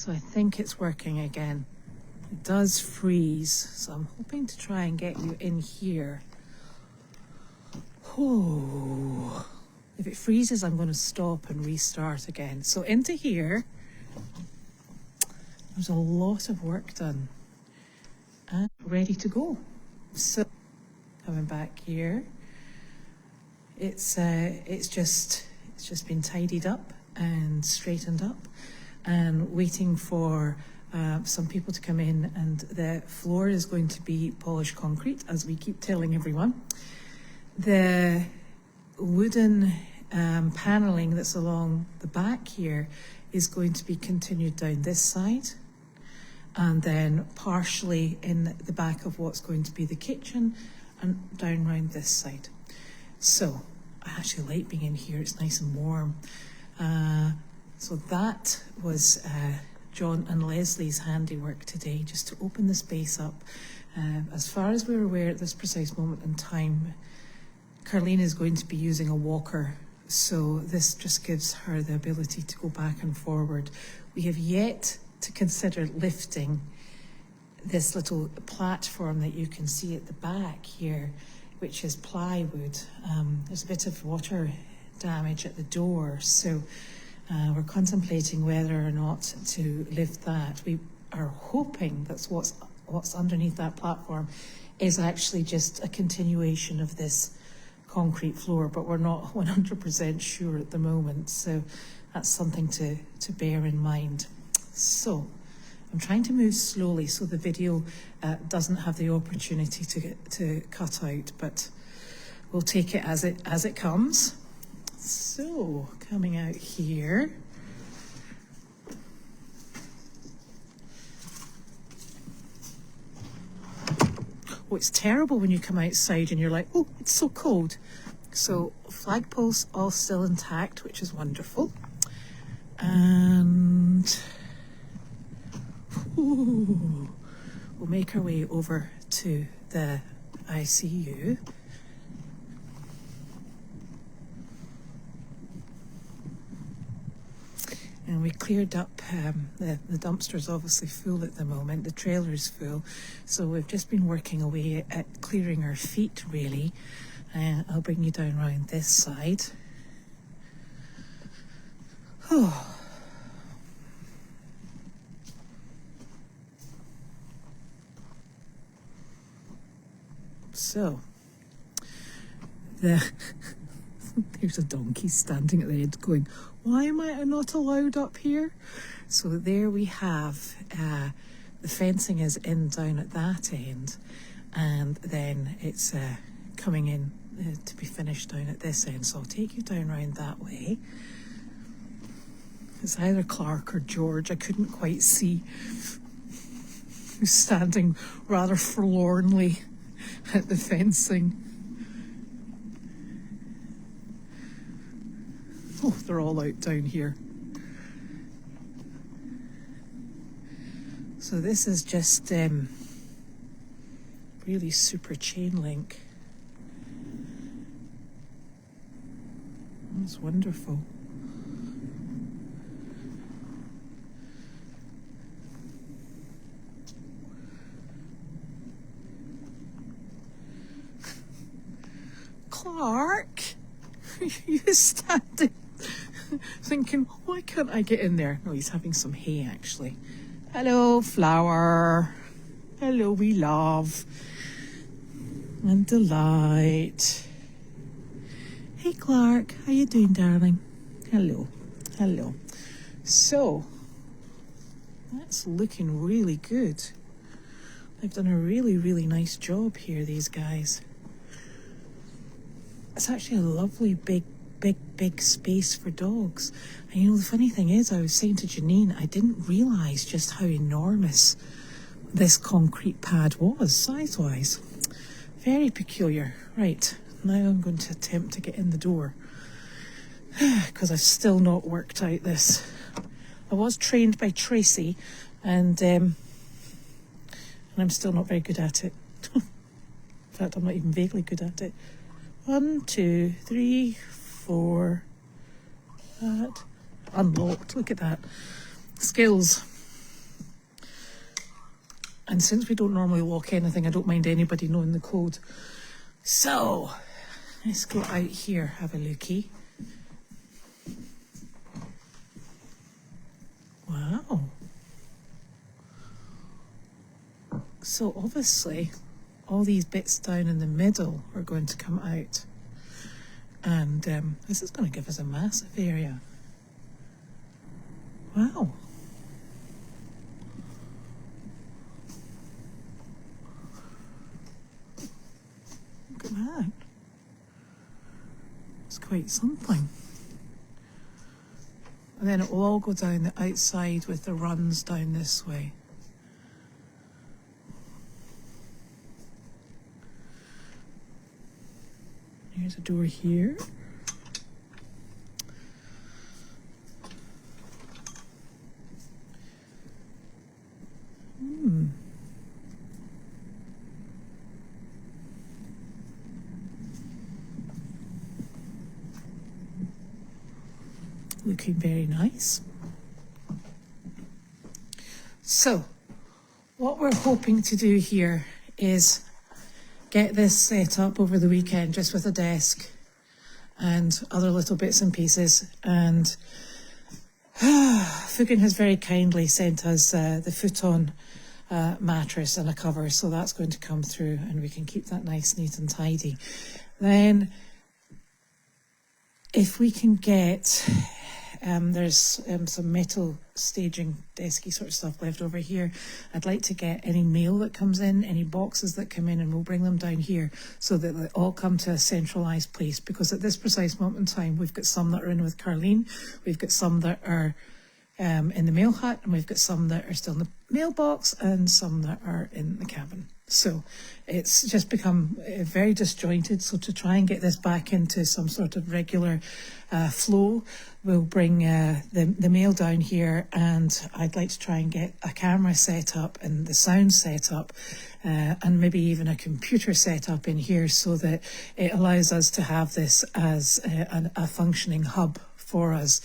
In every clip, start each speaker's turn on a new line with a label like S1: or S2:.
S1: So I think it's working again. It does freeze, so I'm hoping to try and get you in here. Oh, if it freezes, I'm going to stop and restart again. So into here, there's a lot of work done and ready to go. So coming back here, it's just been tidied up and straightened up, and waiting for some people to come in, and the floor is going to be polished concrete, as we keep telling everyone. The wooden paneling that's along the back here is going to be continued down this side, and then partially in the back of what's going to be the kitchen and down round this side. So I actually like being in here, it's nice and warm. So that was John and Leslie's handiwork today, just to open the space up. As far as we're aware at this precise moment in time, Carlene is going to be using a walker, so this just gives her the ability to go back and forward. We have yet to consider lifting this little platform that you can see at the back here, which is plywood. There's a bit of water damage at the door, so we're contemplating whether or not to lift that. We are hoping that's what's underneath that platform is actually just a continuation of this concrete floor, but we're not 100% sure at the moment, so that's something to bear in mind. So I'm trying to move slowly so the video doesn't have the opportunity to cut out, but we'll take it as it comes. So coming out here, oh, it's terrible when you come outside and you're like, oh, it's so cold. So flagpoles all still intact, which is wonderful. And we'll make our way over to the ICU. And we cleared up, the dumpster's obviously full at the moment, the trailer's full, so we've just been working away at clearing our feet, really. I'll bring you down around this side. Oh. So, there's a donkey standing at the end going, why am I not allowed up here? So there we have, the fencing is in down at that end, and then it's coming in to be finished down at this end. So I'll take you down round that way. It's either Clark or George, I couldn't quite see, who's standing rather forlornly at the fencing. Oh, they're all out down here. So this is just really super chain link. That's wonderful. Clark, you standing thinking, why can't I get in there? No, he's having some hay actually. Hello, Flower. Hello, wee love. And Delight. Hey, Clark. How you doing, darling? Hello. Hello. So, that's looking really good. They've done a really, really nice job here, these guys. It's actually a lovely big space for dogs. And you know, the funny thing is, I was saying to Janine, I didn't realise just how enormous this concrete pad was, size-wise. Very peculiar. Right, now I'm going to attempt to get in the door, because I've still not worked out this. I was trained by Tracy, and I'm still not very good at it. In fact, I'm not even vaguely good at it. 1, 2, 3, 4. That unlocked. Look at that. Skills. And since we don't normally lock anything, I don't mind anybody knowing the code. So, let's go out here, have a lookie. Wow. So obviously, all these bits down in the middle are going to come out. And this is going to give us a massive area. Wow. Look at that. It's quite something. And then it will all go down the outside with the runs down this way. Here's a door here. Looking very nice. So, what we're hoping to do here is get this set up over the weekend just with a desk and other little bits and pieces. And Fugan has very kindly sent us the futon mattress and a cover, so that's going to come through and we can keep that nice, neat and tidy. Then if we can get there's some metal staging desky sort of stuff left over here. I'd like to get any mail that comes in, any boxes that come in, and we'll bring them down here so that they all come to a centralised place, because at this precise moment in time we've got some that are in with Carleen, we've got some that are in the mail hut, and we've got some that are still in the mailbox and some that are in the cabin. So it's just become very disjointed. So to try and get this back into some sort of regular flow, we'll bring the mail down here, and I'd like to try and get a camera set up and the sound set up, and maybe even a computer set up in here so that it allows us to have this as a functioning hub for us.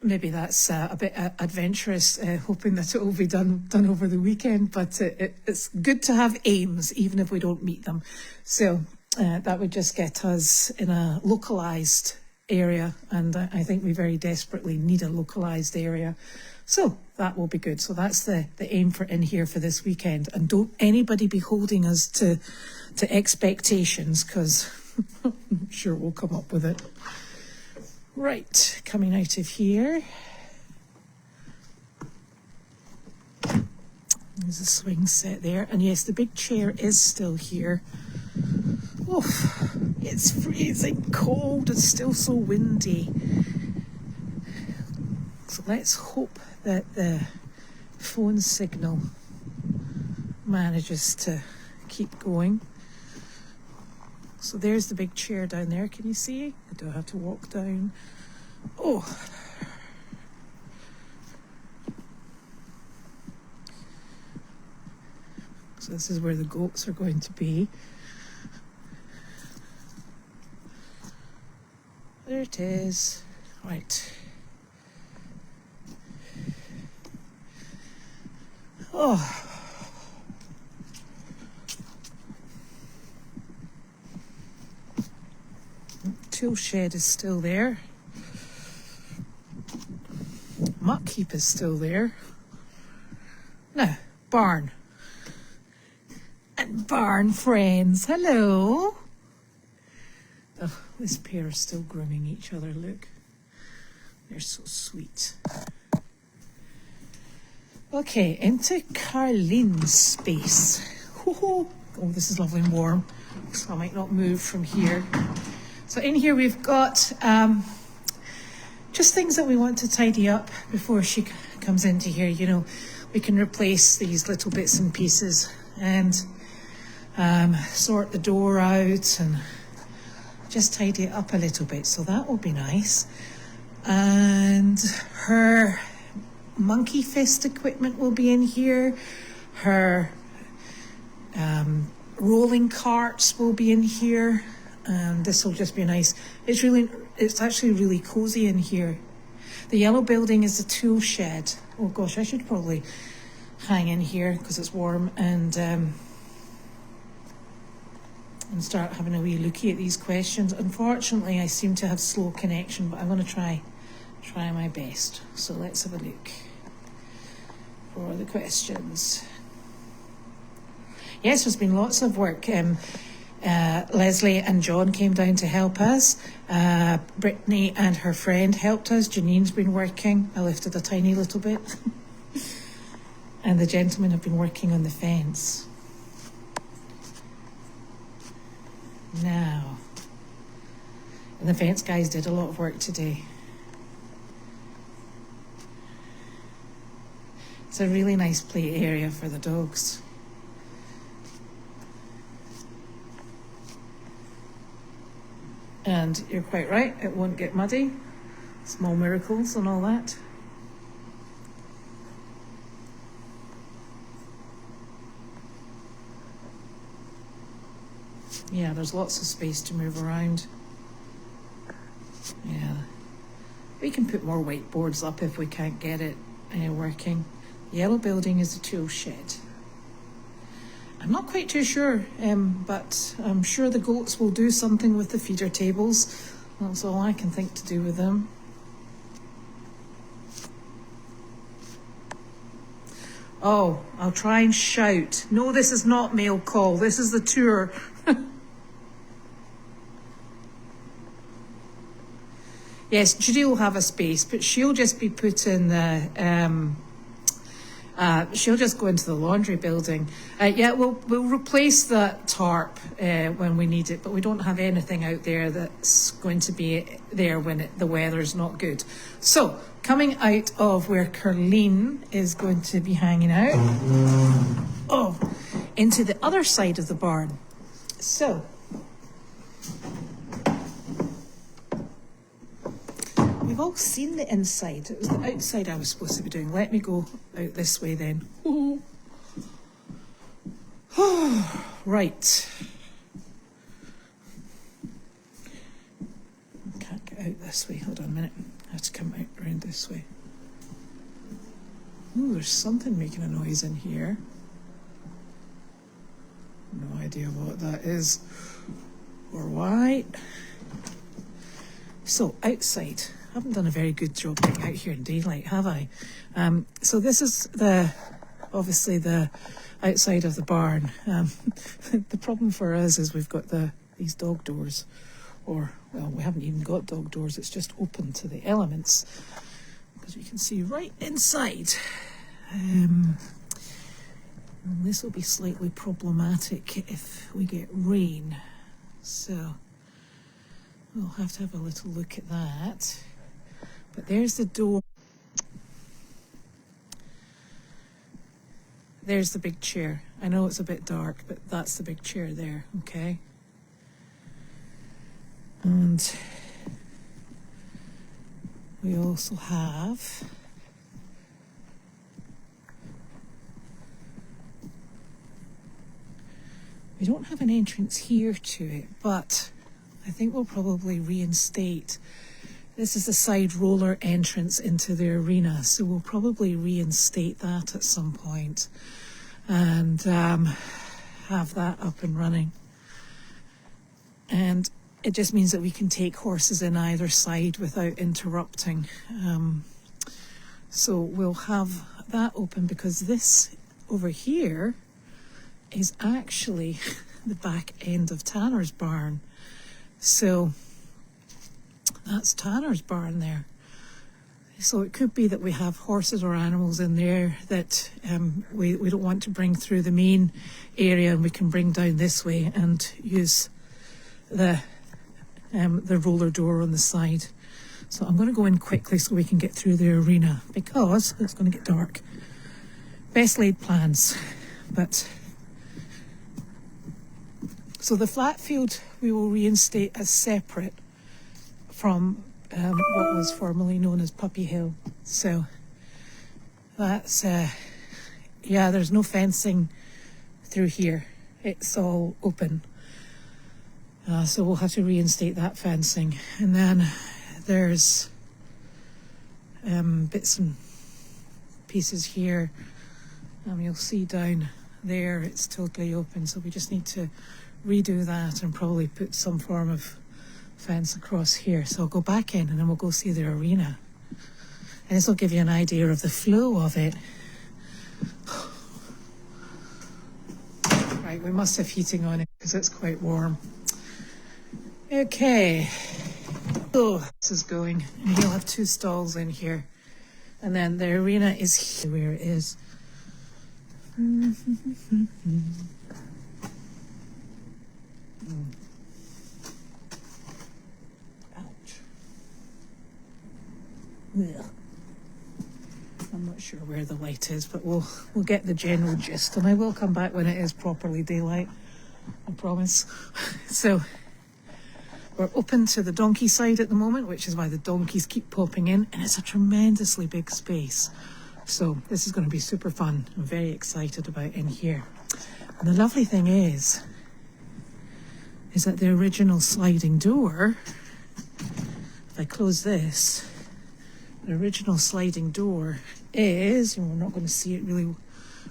S1: Maybe that's a bit adventurous, hoping that it will be done over the weekend, but it's good to have aims, even if we don't meet them. So that would just get us in a localised area, and I think we very desperately need a localised area. So that will be good. So that's the aim for in here for this weekend. And don't anybody be holding us to expectations, because I'm sure we'll come up with it. Right, coming out of here. There's a swing set there. And yes, the big chair is still here. Oh, it's freezing cold. It's still so windy. So let's hope that the phone signal manages to keep going. So there's the big chair down there. Can you see? I don't have to walk down. Oh. So this is where the goats are going to be. There it is. Right. Oh. Tool shed is still there. Muck heap is still there. Now, barn. And barn friends, hello. Oh, this pair are still grooming each other, look. They're so sweet. Okay, into Carleen's space. Oh, this is lovely and warm, so I might not move from here. So in here we've got just things that we want to tidy up before she comes into here. You know, we can replace these little bits and pieces and sort the door out and just tidy it up a little bit. So that will be nice. And her monkey fist equipment will be in here. Her rolling carts will be in here. And this will just be nice. It's actually really cozy in here. The yellow building is the tool shed. Oh gosh, I should probably hang in here because it's warm and start having a wee looky at these questions. Unfortunately, I seem to have slow connection, but I'm going to try my best. So let's have a look for the questions. Yes, there's been lots of work. Leslie and John came down to help us. Brittany and her friend helped us. Janine's been working. I lifted a tiny little bit. And the gentlemen have been working on the fence. Now, and the fence guys did a lot of work today. It's a really nice play area for the dogs. And you're quite right, it won't get muddy. Small miracles and all that. Yeah, there's lots of space to move around. Yeah. We can put more whiteboards up if we can't get it working. Yellow building is the tool shed. I'm not quite too sure, but I'm sure the goats will do something with the feeder tables. That's all I can think to do with them. Oh, I'll try and shout. No, this is not mail call. This is the tour. Yes, Judy will have a space, but she'll just be put in the, she'll just go into the laundry building. Yeah, we'll replace that tarp when we need it, but we don't have anything out there that's going to be there when the weather's not good. So, coming out of where Carleen is going to be hanging out, into the other side of the barn. So, we've all seen the inside. It was the outside I was supposed to be doing. Let me go out this way then. Right. Can't get out this way. Hold on a minute. I have to come out around this way. Ooh, there's something making a noise in here. No idea what that is or why. So, outside. I haven't done a very good job getting out here in daylight, have I? So this is obviously the outside of the barn. The problem for us is we've got these dog doors, or, well, we haven't even got dog doors, it's just open to the elements, because you can see right inside. And this will be slightly problematic if we get rain, so we'll have to have a little look at that. But there's the door. There's the big chair. I know it's a bit dark, but that's the big chair there, okay? And we also have we don't have an entrance here to it, but I think we'll probably reinstate. This is the side roller entrance into the arena, so we'll probably reinstate that at some point and have that up and running. And it just means that we can take horses in either side without interrupting. So we'll have that open, because this over here is actually the back end of Tanner's barn. So that's Tanner's barn there. So it could be that we have horses or animals in there that we don't want to bring through the main area, and we can bring down this way and use the roller door on the side. So I'm going to go in quickly so we can get through the arena, because it's going to get dark. Best laid plans, but so the flat field we will reinstate as separate from what was formerly known as Puppy Hill. So that's, yeah, there's no fencing through here. It's all open. So we'll have to reinstate that fencing. And then there's bits and pieces here You'll see down there it's totally open, so we just need to redo that and probably put some form of fence across here. So I'll go back in and then we'll go see the arena. And this will give you an idea of the flow of it. Right, we must have heating on it because it's quite warm. Okay, so this is going, and he'll have 2 stalls in here. And then the arena is here, where it is. Ouch. Ugh. I'm not sure where the light is, but we'll get the general gist, and I will come back when it is properly daylight, I promise. So we're open to the donkey side at the moment, which is why the donkeys keep popping in, and it's a tremendously big space. So this is going to be super fun. I'm very excited about in here. And the lovely thing is that the original sliding door, if I close this, the original sliding door is, and we're not going to see it really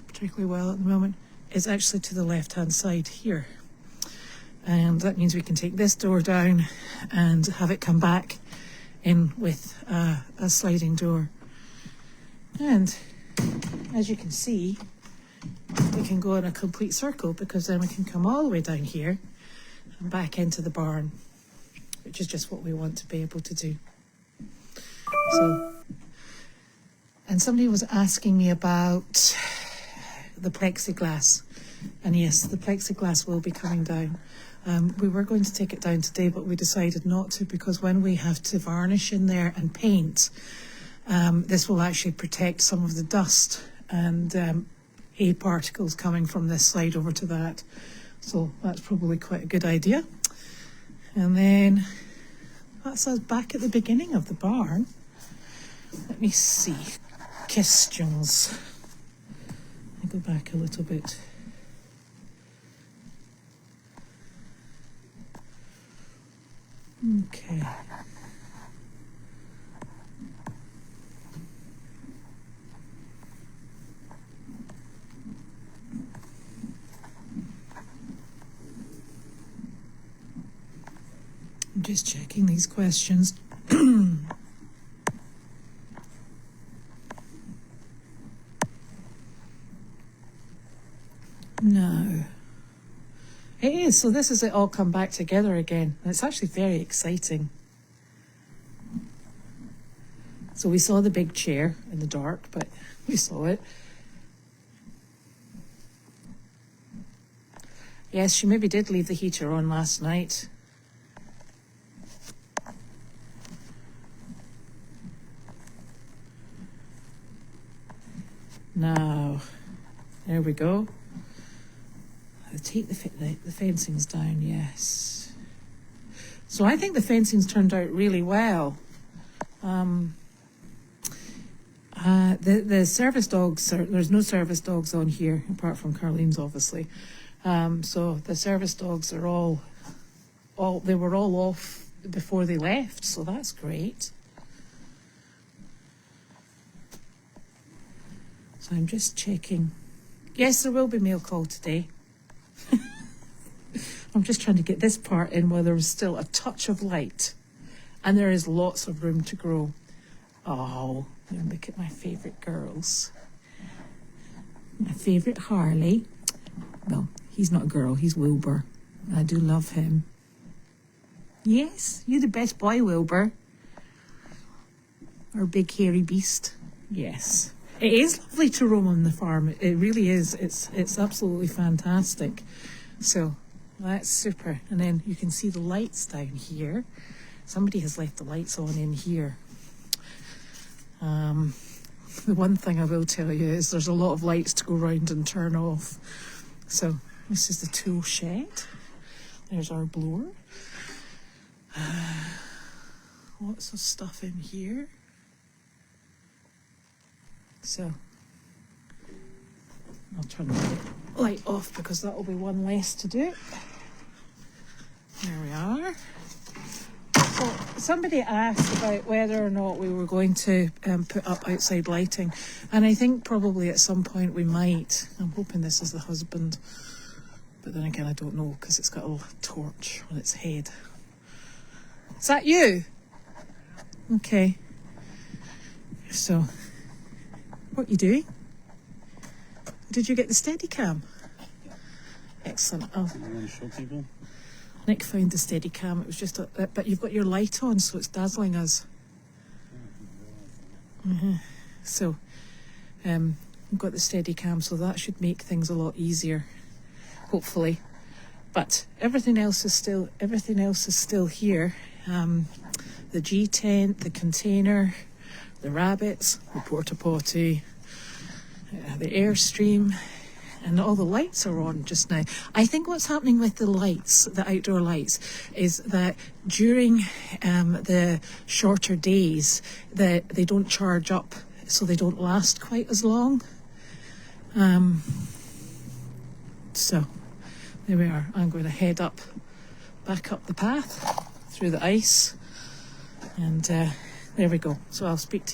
S1: particularly well at the moment, is actually to the left-hand side here. And that means we can take this door down and have it come back in with a sliding door. And as you can see, we can go in a complete circle, because then we can come all the way down here and back into the barn, which is just what we want to be able to do. So, and somebody was asking me about the plexiglass. And yes, the plexiglass will be coming down. We were going to take it down today, but we decided not to, because when we have to varnish in there and paint, this will actually protect some of the dust and hay particles coming from this side over to that. So that's probably quite a good idea. And then that's us back at the beginning of the barn. Let me see. Questions. Let me go back a little bit. Okay. I'm just checking these questions. No. It is. So this is it all come back together again. And it's actually very exciting. So we saw the big chair in the dark, but we saw it. Yes, she maybe did leave the heater on last night. Now, there we go. I'll take the fencings down, yes. So I think the fencing's turned out really well. The service dogs, there's no service dogs on here, apart from Carlene's, obviously. So the service dogs are they were all off before they left, so that's great. So I'm just checking. Yes, there will be mail call today. I'm just trying to get this part in while there is still a touch of light. And there is lots of room to grow. Oh, look at my favourite girls. My favourite Harley. Well, he's not a girl, he's Wilbur. I do love him. Yes, you're the best boy, Wilbur. Our big hairy beast. Yes. It is lovely to roam on the farm. It really is. It's absolutely fantastic. So that's super. And then you can see the lights down here. Somebody has left the lights on in here. The one thing I will tell you is there's a lot of lights to go round and turn off. So this is the tool shed. There's our blower. Lots of stuff in here. So I'll turn the light off because that will be one less to do. There we are. Oh, somebody asked about whether or not we were going to put up outside lighting, and I think probably at some point we might. I'm hoping this is the husband, but then again I don't know because it's got a little torch on its head. Is that you? Okay. So, what are you doing? Did you get the Steadicam? Excellent. Oh.
S2: You want to show people?
S1: Nick found the Steadicam. It was just but you've got your light on, so it's dazzling us. So, we've got the Steadicam, so that should make things a lot easier, hopefully. But everything else is still here. The G tent, the container, the rabbits, the porta potty, the Airstream. And all the lights are on just now. I think what's happening with the lights, the outdoor lights, is that during the shorter days, that they don't charge up, so they don't last quite as long. So there we are. I'm going to head back up the path through the ice, and there we go. So I'll speak to you.